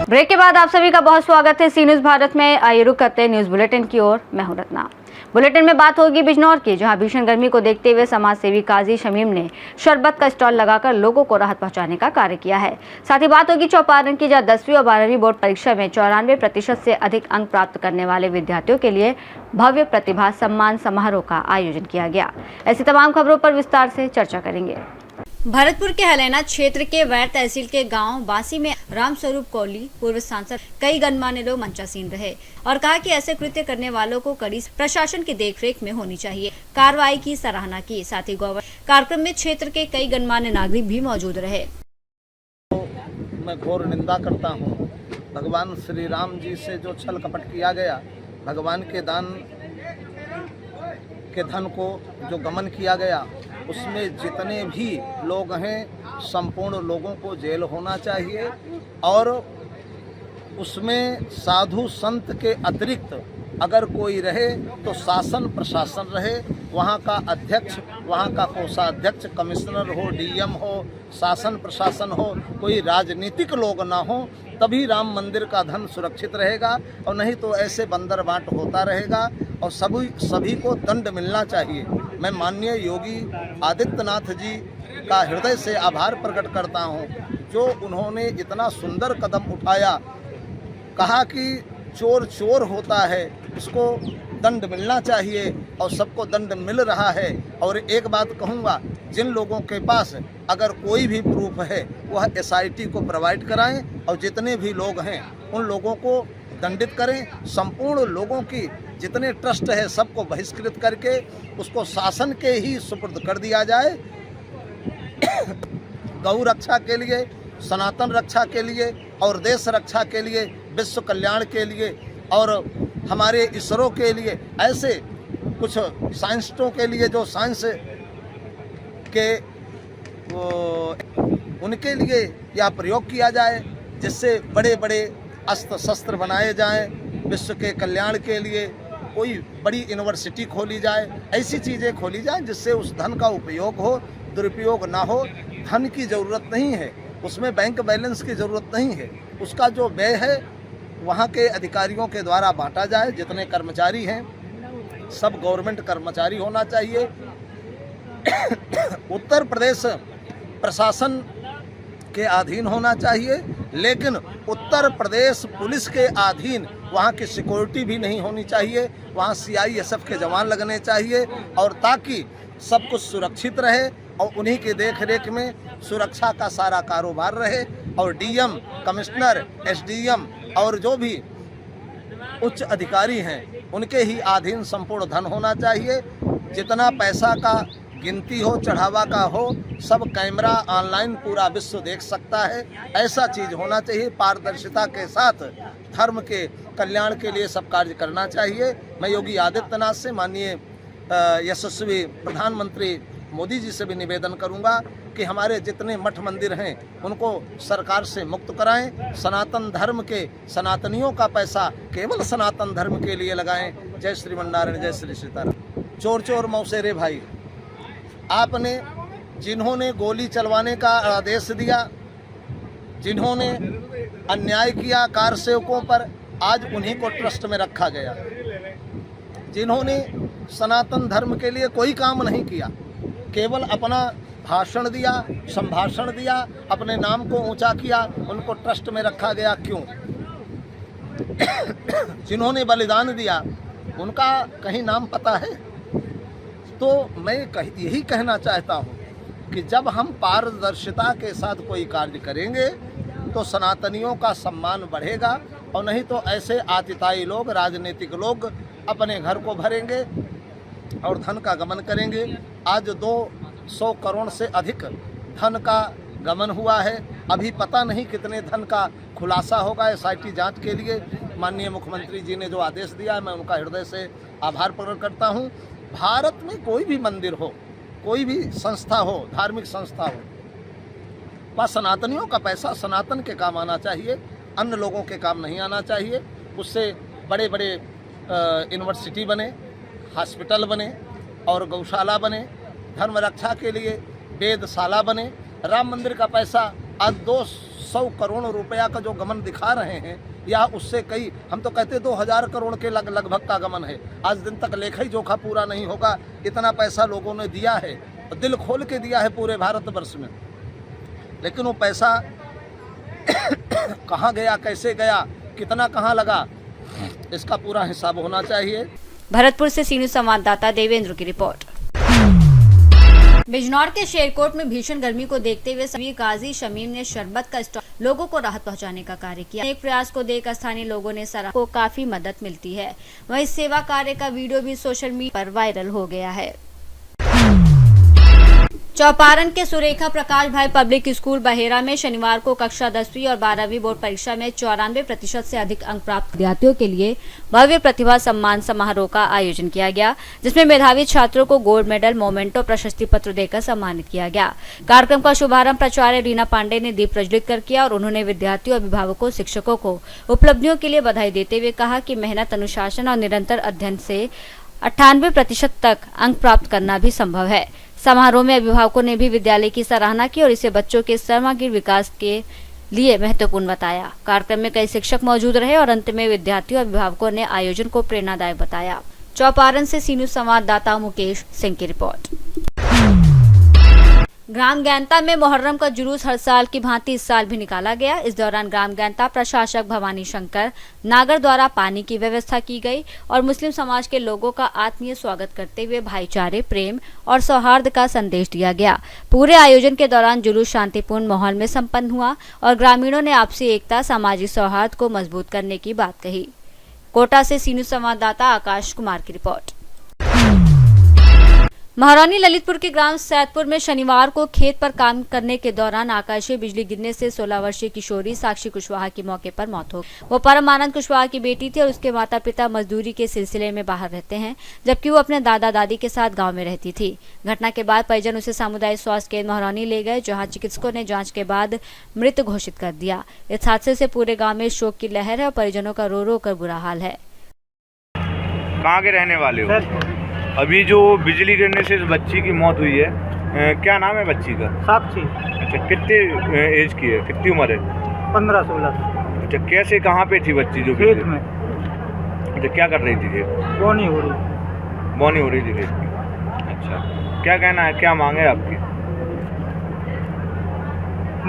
Break के बाद आप सभी का बहुत स्वागत है सी न्यूज भारत में। आइए रुक करते हैं न्यूज बुलेटिन की ओर। मैं हूं रत्ना। बुलेटिन में बात होगी बिजनौर की, जहां भीषण गर्मी को देखते हुए समाज सेवी काजी शमीम ने शरबत का स्टॉल लगाकर लोगों को राहत पहुंचाने का कार्य किया है। साथ ही बात होगी चौपारण की, जहां 10वीं और 12वीं बोर्ड परीक्षा में 94% से अधिक अंक प्राप्त करने वाले विद्यार्थियों के लिए भव्य प्रतिभा सम्मान समारोह का आयोजन किया गया। ऐसी तमाम खबरों पर विस्तार से चर्चा करेंगे। भरतपुर के हलैना क्षेत्र के वैर तहसील के गांव बासी में रामस्वरूप कोहली पूर्व सांसद कई गणमान्य लोग मंचासीन रहे और कहा कि ऐसे कृत्य करने वालों को कड़ी प्रशासन की देखरेख में होनी चाहिए। कार्रवाई की सराहना की। साथ ही कार्यक्रम में क्षेत्र के कई गणमान्य नागरिक भी मौजूद रहे। मैं घोर निंदा करता हूँ। भगवान श्री राम जी से जो छल कपट किया गया, भगवान के दान के धन को जो गमन किया गया, उसमें जितने भी लोग हैं संपूर्ण लोगों को जेल होना चाहिए और उसमें साधु संत के अतिरिक्त अगर कोई रहे तो शासन प्रशासन रहे। वहाँ का अध्यक्ष, वहाँ का कोषाध्यक्ष, कमिश्नर हो, डीएम हो, शासन प्रशासन हो, कोई राजनीतिक लोग ना हो, तभी राम मंदिर का धन सुरक्षित रहेगा। और नहीं तो ऐसे बंदर बांट होता रहेगा और सभी को दंड मिलना चाहिए। मैं माननीय योगी आदित्यनाथ जी का हृदय से आभार प्रकट करता हूँ, जो उन्होंने इतना सुंदर कदम उठाया। कहा कि चोर चोर होता है, इसको दंड मिलना चाहिए और सबको दंड मिल रहा है। और एक बात कहूँगा, जिन लोगों के पास अगर कोई भी प्रूफ है वह एसआईटी को प्रोवाइड कराएं और जितने भी लोग हैं उन लोगों को दंडित करें। संपूर्ण लोगों की जितने ट्रस्ट है सबको बहिष्कृत करके उसको शासन के ही सुपुर्द कर दिया जाए। गौ रक्षा के लिए, सनातन रक्षा के लिए और देश रक्षा के लिए, विश्व कल्याण के लिए और हमारे इसरो के लिए, ऐसे कुछ साइंटिस्टों के लिए जो साइंस के उनके लिए यह प्रयोग किया जाए, जिससे बड़े बड़े अस्त्र शस्त्र बनाए जाएं। विश्व के कल्याण के लिए कोई बड़ी यूनिवर्सिटी खोली जाए, ऐसी चीज़ें खोली जाएं जिससे उस धन का उपयोग हो, दुरुपयोग ना हो। धन की ज़रूरत नहीं है, उसमें बैंक बैलेंस की ज़रूरत नहीं है। उसका जो व्यय है वहाँ के अधिकारियों के द्वारा बांटा जाए। जितने कर्मचारी हैं सब गवर्नमेंट कर्मचारी होना चाहिए। उत्तर प्रदेश प्रशासन के अधीन होना चाहिए, लेकिन उत्तर प्रदेश पुलिस के अधीन वहाँ की सिक्योरिटी भी नहीं होनी चाहिए। वहाँ सीआईएसएफ के जवान लगने चाहिए और ताकि सब कुछ सुरक्षित रहे और उन्हीं के देख रेख में सुरक्षा का सारा कारोबार रहे। और डीएम, कमिश्नर, एसडीएम और जो भी उच्च अधिकारी हैं उनके ही अधीन संपूर्ण धन होना चाहिए। जितना पैसा का गिनती हो, चढ़ावा का हो, सब कैमरा ऑनलाइन पूरा विश्व देख सकता है। ऐसा चीज़ होना चाहिए। पारदर्शिता के साथ धर्म के कल्याण के लिए सब कार्य करना चाहिए। मैं योगी आदित्यनाथ से, माननीय यशस्वी प्रधानमंत्री मोदी जी से भी निवेदन करूंगा कि हमारे जितने मठ मंदिर हैं उनको सरकार से मुक्त कराएं। सनातन धर्म के सनातनियों का पैसा केवल सनातन धर्म के लिए लगाएं। जय श्रीमन्नारायण, जय श्री सीताराम। चोर चोर मौसेरे भाई, आपने जिन्होंने गोली चलवाने का आदेश दिया, जिन्होंने अन्याय किया कार सेवकों पर, आज उन्हीं को ट्रस्ट में रखा गया। जिन्होंने सनातन धर्म के लिए कोई काम नहीं किया, केवल अपना भाषण दिया, संभाषण दिया, अपने नाम को ऊंचा किया, उनको ट्रस्ट में रखा गया। क्यों? जिन्होंने बलिदान दिया उनका कहीं नाम पता है? तो मैं यही कहना चाहता हूँ कि जब हम पारदर्शिता के साथ कोई कार्य करेंगे तो सनातनियों का सम्मान बढ़ेगा और नहीं तो ऐसे आतिताई लोग, राजनीतिक लोग अपने घर को भरेंगे और धन का गमन करेंगे। आज 200 करोड़ से अधिक धन का गमन हुआ है। अभी पता नहीं कितने धन का खुलासा होगा एसआईटी जांच के लिए। माननीय मुख्यमंत्री जी ने जो आदेश दिया है, मैं उनका हृदय से आभार प्रकट करता हूँ। भारत में कोई भी मंदिर हो, कोई भी संस्था हो, धार्मिक संस्था हो, वह सनातनियों का पैसा सनातन के काम आना चाहिए, अन्य लोगों के काम नहीं आना चाहिए। उससे बड़े बड़े यूनिवर्सिटी बने, हॉस्पिटल बने और गौशाला बने, धर्म रक्षा के लिए वेदशाला बने। राम मंदिर का पैसा आज 100 करोड़ रुपया का जो गमन दिखा रहे हैं, या उससे कई, हम तो कहते 2000 करोड़ के लगभग का गमन है। आज दिन तक लेखा ही जोखा पूरा नहीं होगा। इतना पैसा लोगों ने दिया है, दिल खोल के दिया है पूरे भारतवर्ष में, लेकिन वो पैसा कहाँ गया, कैसे गया, कितना कहाँ लगा, इसका पूरा हिसाब होना चाहिए। भरतपुर से सी न्यूज़ संवाददाता देवेंद्र की रिपोर्ट। बिजनौर के शेरकोट में भीषण गर्मी को देखते हुए सभी काजी शमीम ने शरबत का स्टॉल लोगों को राहत पहुंचाने का कार्य किया। एक प्रयास को देख स्थानीय लोगों ने सराहा, को काफी मदद मिलती है। वहीं सेवा कार्य का वीडियो भी सोशल मीडिया पर वायरल हो गया है। चौपारण के सुरेखा प्रकाश भाई पब्लिक स्कूल बहेरा में शनिवार को कक्षा 10वीं और 12वीं बोर्ड परीक्षा में 94% से अधिक अंक प्राप्त विद्यार्थियों के लिए भव्य प्रतिभा सम्मान समारोह का आयोजन किया गया, जिसमें मेधावी छात्रों को गोल्ड मेडल, मोमेंटो, प्रशस्ति पत्र देकर सम्मानित किया गया। कार्यक्रम का शुभारंभ प्राचार्य रीना पांडे ने दीप प्रज्वलित कर किया और उन्होंने विद्यार्थियों, अभिभावकों, शिक्षकों को उपलब्धियों के लिए बधाई देते हुए कहा कि मेहनत, अनुशासन और निरंतर अध्ययन से 98% तक अंक प्राप्त करना भी संभव है। समारोह में अभिभावकों ने भी विद्यालय की सराहना की और इसे बच्चों के सर्वांगीण विकास के लिए महत्वपूर्ण बताया। कार्यक्रम में कई शिक्षक मौजूद रहे और अंत में विद्यार्थियों और अभिभावकों ने आयोजन को प्रेरणादायक बताया। चौपारण से सी न्यूज़ संवाददाता मुकेश सिंह की रिपोर्ट। ग्राम गैंता में मुहर्रम का जुलूस हर साल की भांति इस साल भी निकाला गया। इस दौरान ग्राम गैंता प्रशासक भवानी शंकर नागर द्वारा पानी की व्यवस्था की गई और मुस्लिम समाज के लोगों का आत्मीय स्वागत करते हुए भाईचारे, प्रेम और सौहार्द का संदेश दिया गया। पूरे आयोजन के दौरान जुलूस शांतिपूर्ण माहौल में संपन्न हुआ और ग्रामीणों ने आपसी एकता, सामाजिक सौहार्द को मजबूत करने की बात कही। कोटा से सी न्यूज़ संवाददाता आकाश कुमार की रिपोर्ट। महारानी ललितपुर के ग्राम सैदपुर में शनिवार को खेत पर काम करने के दौरान आकाशीय बिजली गिरने से 16 वर्षीय किशोरी साक्षी कुशवाहा की मौके पर मौत हो गई। वो परमानंद कुशवाहा की बेटी थी और उसके माता पिता मजदूरी के सिलसिले में बाहर रहते हैं, जबकि वो अपने दादा दादी के साथ गांव में रहती थी। घटना के बाद परिजन उसे सामुदायिक स्वास्थ्य केंद्र महारानी ले गए, जहाँ चिकित्सकों ने जाँच के बाद मृत घोषित कर दिया। इस हादसे से पूरे गाँव में शोक की लहर है और परिजनों का रो रो कर बुरा हाल है। कहाँ के रहने वाले हो? अभी जो बिजली गिरने से इस बच्ची की मौत हुई है, क्या नाम है बच्ची का? साक्षी। अच्छा, कितने एज की है, कितनी उम्र है? 15-16। अच्छा, कैसे, कहाँ पे थी बच्ची जो खेत में? अच्छा, क्या कर रही थी खेत? बोनी हो रही थी खेत की। अच्छा, क्या कहना है, क्या मांगे आपकी?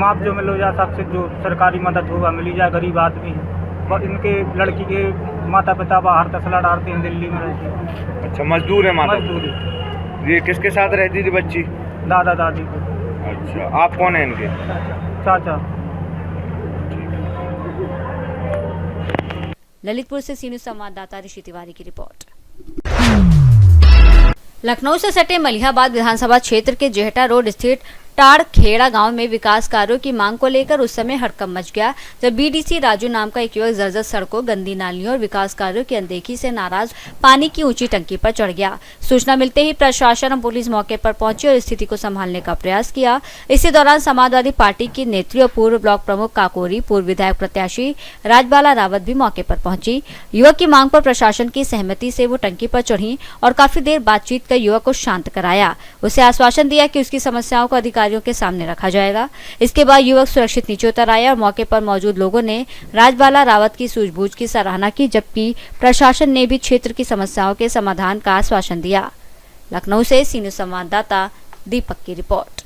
माप जो मिलो जा सबसे, जो सरकारी मदद होगा मिली जाए। गरीब आदमी है, इनके लड़की के माता पिता बाहर तसला डालते हैं, दिल्ली में रहते हैं। अच्छा, मजदूर है माता? मजदूरी। ये किसके साथ रहती थी बच्ची? दादा दादी को। अच्छा, आप कौन है इनके? चाचा। ललितपुर से सी न्यूज़ संवाददाता ऋषि तिवारी की रिपोर्ट। लखनऊ से सटे मलिहाबाद विधानसभा क्षेत्र के जेहटा रोड स्थित टाड़ खेड़ा गांव में विकास कार्यों की मांग को लेकर उस समय हड़कंप मच गया, जब बीडीसी राजू नाम का एक युवक जर्जर सड़कों, गंदी नालियों और विकास कार्यों की अनदेखी से नाराज पानी की ऊंची टंकी पर चढ़ गया। सूचना मिलते ही प्रशासन और पुलिस मौके पर पहुंची और स्थिति को संभालने का प्रयास किया। इसी दौरान समाजवादी पार्टी की नेत्री और पूर्व ब्लॉक प्रमुख काकोरी, पूर्व विधायक प्रत्याशी राजबाला रावत भी मौके पर पहुंची। युवक की मांग पर प्रशासन की सहमति से वो टंकी पर चढ़ी और काफी देर बातचीत कर युवक को शांत कराया। उसे आश्वासन दिया कि उसकी समस्याओं को अधिकारियों के सामने रखा जाएगा। इसके बाद युवक सुरक्षित नीचे उतर आया और मौके पर मौजूद लोगों ने राजबाला रावत की सूझबूझ की सराहना की, जबकि प्रशासन ने भी क्षेत्र की समस्याओं के समाधान का आश्वासन दिया। लखनऊ से सी न्यूज़ संवाददाता दीपक की रिपोर्ट।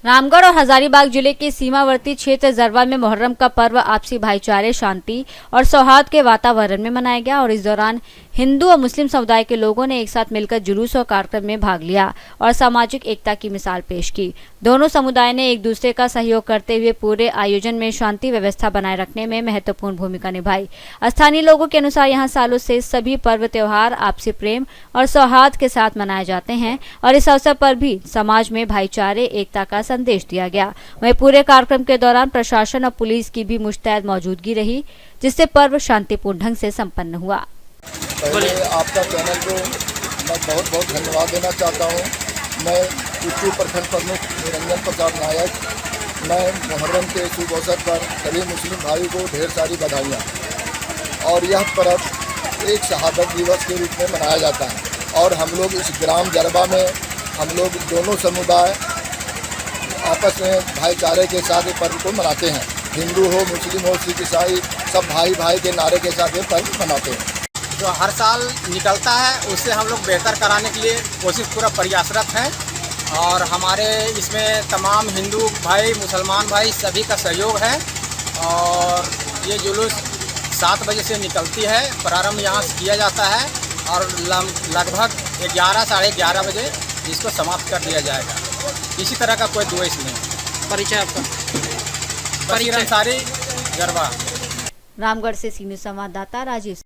रामगढ़ और हजारीबाग जिले के सीमावर्ती क्षेत्र जरवा में मुहर्रम का पर्व आपसी भाईचारे, शांति और सौहार्द के वातावरण में मनाया गया और इस दौरान हिंदू और मुस्लिम समुदाय के लोगों ने एक साथ मिलकर जुलूस और कार्यक्रम में भाग लिया और सामाजिक एकता की मिसाल पेश की। दोनों समुदाय ने एक दूसरे का सहयोग करते हुए पूरे आयोजन में शांति व्यवस्था बनाए रखने में महत्वपूर्ण भूमिका निभाई। स्थानीय लोगों के अनुसार यहाँ सालों से सभी पर्व त्योहार आपसी प्रेम और सौहार्द के साथ मनाए जाते हैं और इस अवसर पर भी समाज में भाईचारे, एकता का संदेश दिया गया। वहीं पूरे कार्यक्रम के दौरान प्रशासन और पुलिस की भी मुस्तैद मौजूदगी रही, जिससे पर्व शांतिपूर्ण ढंग से संपन्न हुआ। पहले आपका चैनल को मैं बहुत बहुत धन्यवाद देना चाहता हूँ। मैं कुच्चू प्रखंड प्रमुख निरंजन प्रसाद नायक। मैं मुहर्रम के शुभ अवसर पर सभी मुस्लिम भाई को ढेर सारी बधाइयाँ। और यह पर्व एक शहादत दिवस के रूप में मनाया जाता है और हम लोग इस ग्राम जरबा में हम लोग दोनों समुदाय आपस में भाईचारे के साथ ये पर्व को मनाते हैं। हिंदू हो, मुस्लिम हो, सिख ईसाई, सब भाई भाई के नारे के साथ ये पर्व मनाते हैं। जो हर साल निकलता है उससे हम लोग बेहतर कराने के लिए कोशिश पूरा प्रयासरत हैं और हमारे इसमें तमाम हिंदू भाई, मुसलमान भाई सभी का सहयोग है और ये जुलूस 7 बजे से निकलती है। प्रारंभ यहाँ से किया जाता है और लगभग 11 साढ़े 11 बजे इसको समाप्त कर दिया जाएगा। किसी तरह का कोई द्वेष नहीं। परिचय आपका? बशीर अंसारी, गरबा। रामगढ़ से सीनियर संवाददाता राजीव।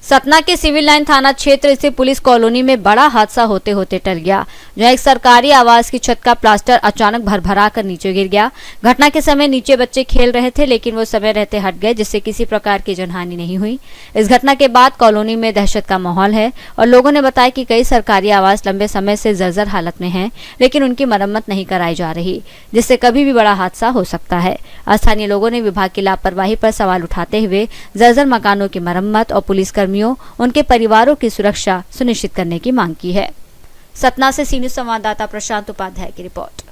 सतना के सिविल लाइन थाना क्षेत्र स्थित पुलिस कॉलोनी में बड़ा हादसा होते होते टल गया, जहां एक सरकारी आवास की छत का प्लास्टर अचानक भरभरा कर नीचे गिर गया। घटना के समय नीचे बच्चे खेल रहे थे, लेकिन वो समय रहते हट गए, जिससे किसी प्रकार की जनहानि नहीं हुई। इस घटना के बाद कॉलोनी में दहशत का माहौल है और लोगों ने बताया कि कई सरकारी आवास लंबे समय से जर्जर हालत में हैं, लेकिन उनकी मरम्मत नहीं कराई जा रही, जिससे कभी भी बड़ा हादसा हो सकता है। स्थानीय लोगों ने विभाग की लापरवाही पर सवाल उठाते हुए जर्जर मकानों की मरम्मत और पुलिसकर्मियों उनके परिवारों की सुरक्षा सुनिश्चित करने की मांग की है। सतना से सीनियर संवाददाता प्रशांत उपाध्याय की रिपोर्ट।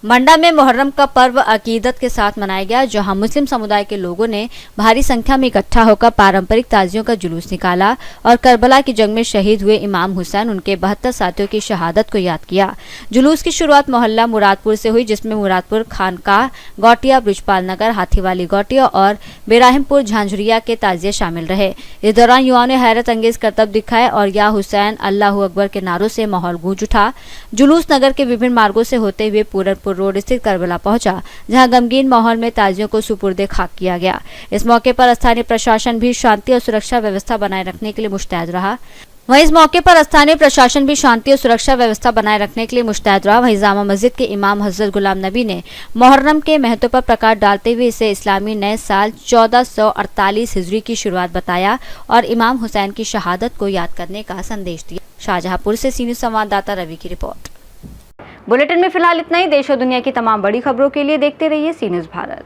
मंडा में मुहर्रम का पर्व अकीदत के साथ मनाया गया, जहां मुस्लिम समुदाय के लोगों ने भारी संख्या में इकट्ठा होकर पारंपरिक ताजियों का जुलूस निकाला और करबला की जंग में शहीद हुए इमाम हुसैन उनके 72 साथियों की शहादत को याद किया। जुलूस की शुरुआत मोहल्ला मुरादपुर से हुई, जिसमें मुरादपुर, खानकाह, गौटिया, ब्रिजपाल नगर, हाथीवाली गौटिया और बेराहिमपुर झांझुरिया के ताजिए शामिल रहे। इस दौरान युवाओं ने हैरत अंगेज करतब दिखाए और या हुसैन, अल्लाहू अकबर के नारों से माहौल गूंज उठा। जुलूस नगर के विभिन्न मार्गों से होते हुए पूरनपुर रोड स्थित करबला पहुंचा, जहां गमगीन माहौल में ताजियों को सुपुर्दे खाक किया गया। इस मौके पर स्थानीय प्रशासन भी शांति और सुरक्षा व्यवस्था बनाए रखने के लिए मुस्तैद रहा। वहीं जामा मस्जिद के इमाम हजरत गुलाम नबी ने मुहर्रम के महत्व पर प्रकाश डालते हुए इसे इस्लामी नए साल 1448 हिजरी की शुरुआत बताया और इमाम हुसैन की शहादत को याद करने का संदेश दिया। शाहजहांपुर से सीनियर संवाददाता रवि की रिपोर्ट। बुलेटिन में फिलहाल इतना ही। देश और दुनिया की तमाम बड़ी खबरों के लिए देखते रहिए सी न्यूज़ भारत।